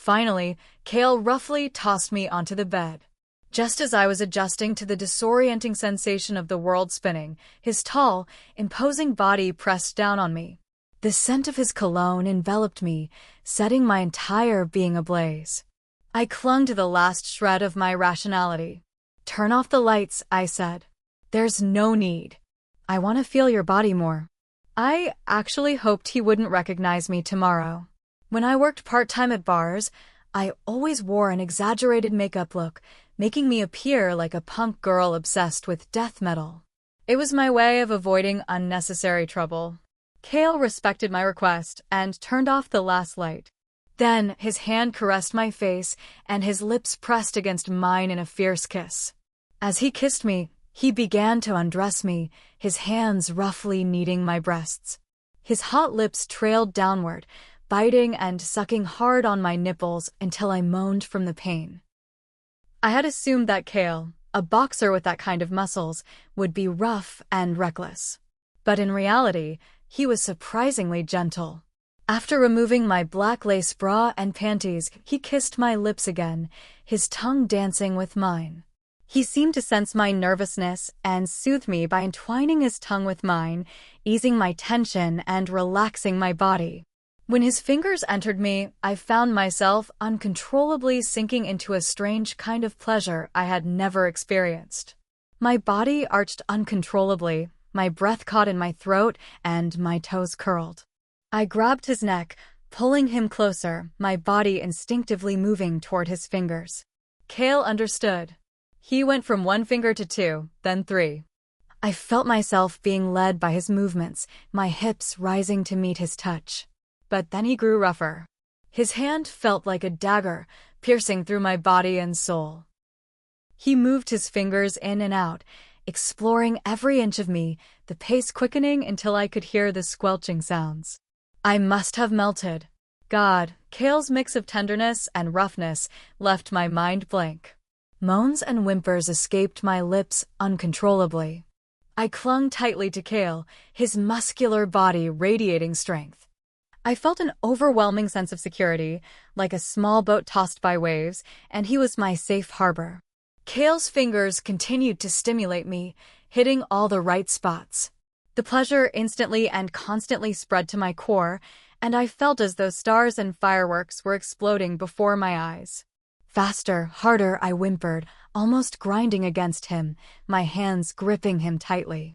Finally, Kael roughly tossed me onto the bed. Just as I was adjusting to the disorienting sensation of the world spinning, his tall, imposing body pressed down on me. The scent of his cologne enveloped me, setting my entire being ablaze. I clung to the last shred of my rationality. "Turn off the lights," I said. "There's no need. I want to feel your body more." I actually hoped he wouldn't recognize me tomorrow. When I worked part-time at bars, I always wore an exaggerated makeup look, making me appear like a punk girl obsessed with death metal. It was my way of avoiding unnecessary trouble. Kael respected my request and turned off the last light. Then his hand caressed my face and his lips pressed against mine in a fierce kiss. As he kissed me, he began to undress me, his hands roughly kneading my breasts. His hot lips trailed downward, biting and sucking hard on my nipples until I moaned from the pain. I had assumed that Kael, a boxer with that kind of muscles, would be rough and reckless. But in reality, he was surprisingly gentle. After removing my black lace bra and panties, he kissed my lips again, his tongue dancing with mine. He seemed to sense my nervousness and soothe me by entwining his tongue with mine, easing my tension and relaxing my body. When his fingers entered me, I found myself uncontrollably sinking into a strange kind of pleasure I had never experienced. My body arched uncontrollably, my breath caught in my throat, and my toes curled. I grabbed his neck, pulling him closer, my body instinctively moving toward his fingers. Kael understood. He went from 1 finger to 2, then 3. I felt myself being led by his movements, my hips rising to meet his touch. But then he grew rougher. His hand felt like a dagger, piercing through my body and soul. He moved his fingers in and out, exploring every inch of me, the pace quickening until I could hear the squelching sounds. I must have melted. God, Kael's mix of tenderness and roughness left my mind blank. Moans and whimpers escaped my lips uncontrollably. I clung tightly to Kael, his muscular body radiating strength. I felt an overwhelming sense of security, like a small boat tossed by waves, and he was my safe harbor. Kael's fingers continued to stimulate me, hitting all the right spots. The pleasure instantly and constantly spread to my core, and I felt as though stars and fireworks were exploding before my eyes. Faster, harder, I whimpered, almost grinding against him, my hands gripping him tightly.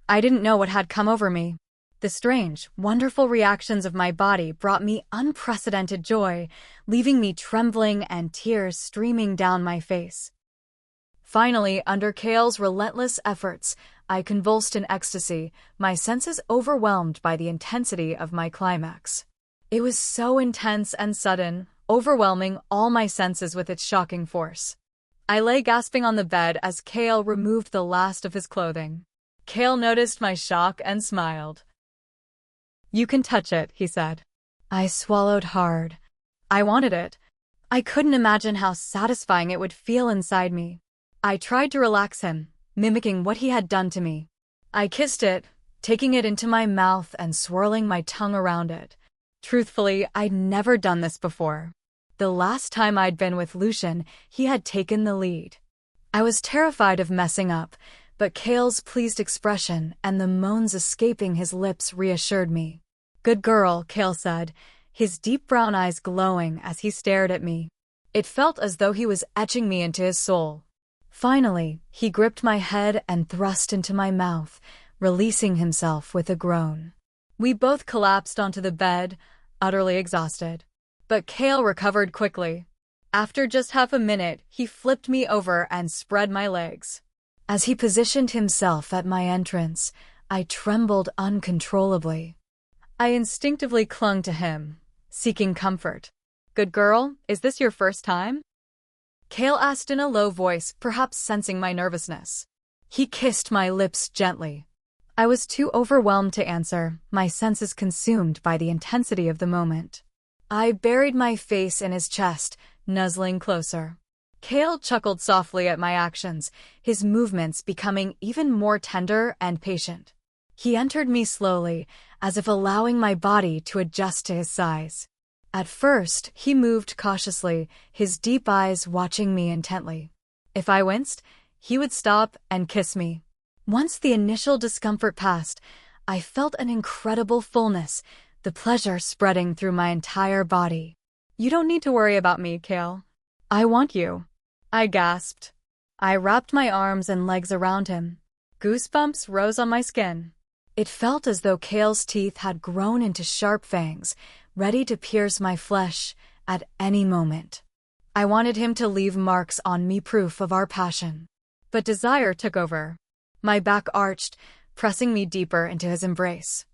I didn't know what had come over me. The strange, wonderful reactions of my body brought me unprecedented joy, leaving me trembling and tears streaming down my face. Finally, under Kael's relentless efforts, I convulsed in ecstasy, my senses overwhelmed by the intensity of my climax. It was so intense and sudden, overwhelming all my senses with its shocking force. I lay gasping on the bed as Kael removed the last of his clothing. Kael noticed my shock and smiled. "You can touch it," he said. I swallowed hard. I wanted it. I couldn't imagine how satisfying it would feel inside me. I tried to relax him, mimicking what he had done to me. I kissed it, taking it into my mouth and swirling my tongue around it. Truthfully, I'd never done this before. The last time I'd been with Lucian, he had taken the lead. I was terrified of messing up, but Kael's pleased expression and the moans escaping his lips reassured me. "Good girl," Kael said, his deep brown eyes glowing as he stared at me. It felt as though he was etching me into his soul. Finally, he gripped my head and thrust into my mouth, releasing himself with a groan. We both collapsed onto the bed, utterly exhausted. But Kael recovered quickly. After just half a minute, he flipped me over and spread my legs. As he positioned himself at my entrance, I trembled uncontrollably. I instinctively clung to him, seeking comfort. "Good girl, is this your first time?" Kael asked in a low voice, perhaps sensing my nervousness. He kissed my lips gently. I was too overwhelmed to answer, my senses consumed by the intensity of the moment. I buried my face in his chest, nuzzling closer. Kael chuckled softly at my actions, his movements becoming even more tender and patient. He entered me slowly, as if allowing my body to adjust to his size. At first, he moved cautiously, his deep eyes watching me intently. If I winced, he would stop and kiss me. Once the initial discomfort passed, I felt an incredible fullness, the pleasure spreading through my entire body. "You don't need to worry about me, Kael. I want you," I gasped. I wrapped my arms and legs around him. Goosebumps rose on my skin. It felt as though Kael's teeth had grown into sharp fangs, ready to pierce my flesh at any moment. I wanted him to leave marks on me, proof of our passion. But desire took over. My back arched, pressing me deeper into his embrace.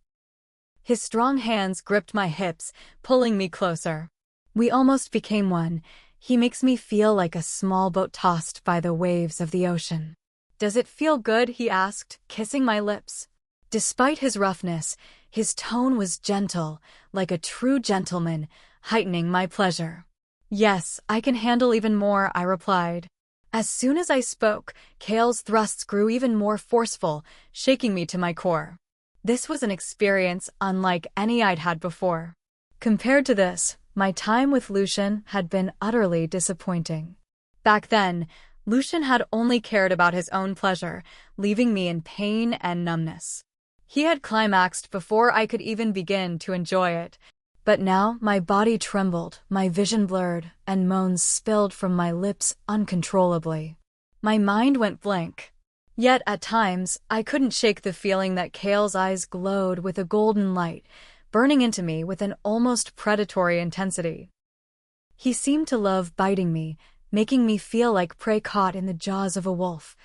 His strong hands gripped my hips, pulling me closer. We almost became one. He makes me feel like a small boat tossed by the waves of the ocean. "Does it feel good?" he asked, kissing my lips. Despite his roughness, his tone was gentle, like a true gentleman, heightening my pleasure. "Yes, I can handle even more," I replied. As soon as I spoke, Kael's thrusts grew even more forceful, shaking me to my core. This was an experience unlike any I'd had before. Compared to this, my time with Lucian had been utterly disappointing. Back then, Lucian had only cared about his own pleasure, leaving me in pain and numbness. He had climaxed before I could even begin to enjoy it. But now my body trembled, my vision blurred, and moans spilled from my lips uncontrollably. My mind went blank. Yet at times, I couldn't shake the feeling that Kael's eyes glowed with a golden light, burning into me with an almost predatory intensity. He seemed to love biting me, making me feel like prey caught in the jaws of a wolf.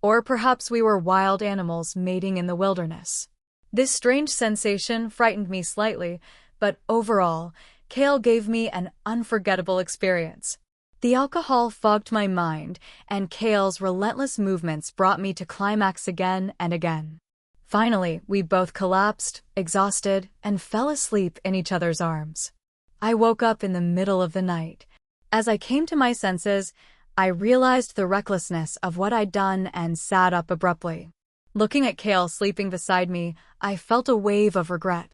Or perhaps we were wild animals mating in the wilderness. This strange sensation frightened me slightly, but overall, Kael gave me an unforgettable experience. The alcohol fogged my mind, and Kael's relentless movements brought me to climax again and again. Finally, we both collapsed, exhausted, and fell asleep in each other's arms. I woke up in the middle of the night. As I came to my senses, I realized the recklessness of what I'd done and sat up abruptly. Looking at Kael sleeping beside me, I felt a wave of regret.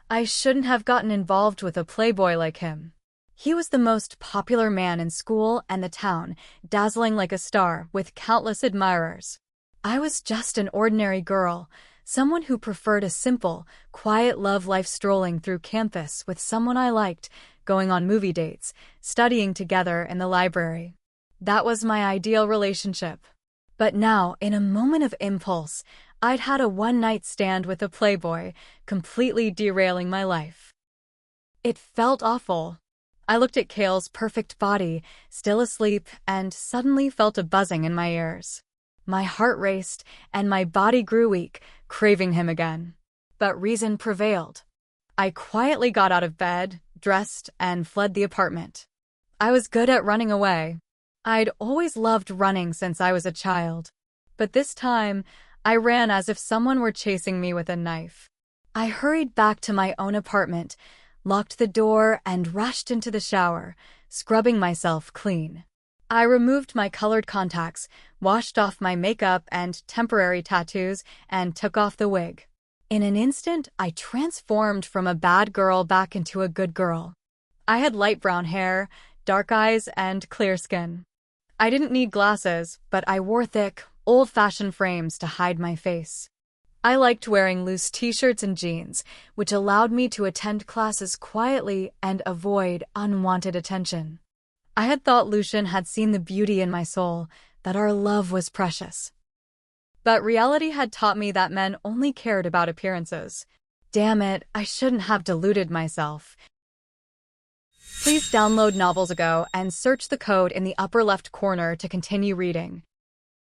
I shouldn't have gotten involved with a playboy like him. He was the most popular man in school and the town, dazzling like a star, with countless admirers. I was just an ordinary girl, someone who preferred a simple, quiet love life, strolling through campus with someone I liked, going on movie dates, studying together in the library. That was my ideal relationship. But now, in a moment of impulse, I'd had a one-night stand with a playboy, completely derailing my life. It felt awful. I looked at Kael's perfect body, still asleep, and suddenly felt a buzzing in my ears. My heart raced, and my body grew weak, craving him again. But reason prevailed. I quietly got out of bed, dressed, and fled the apartment. I was good at running away. I'd always loved running since I was a child. But this time, I ran as if someone were chasing me with a knife. I hurried back to my own apartment, locked the door, and rushed into the shower, scrubbing myself clean. I removed my colored contacts, washed off my makeup and temporary tattoos, and took off the wig. In an instant, I transformed from a bad girl back into a good girl. I had light brown hair, dark eyes, and clear skin. I didn't need glasses, but I wore thick, old-fashioned frames to hide my face. I liked wearing loose t-shirts and jeans, which allowed me to attend classes quietly and avoid unwanted attention. I had thought Lucian had seen the beauty in my soul, that our love was precious. But reality had taught me that men only cared about appearances. Damn it, I shouldn't have deluded myself. Please download Novels Ago and search the code in the upper left corner to continue reading.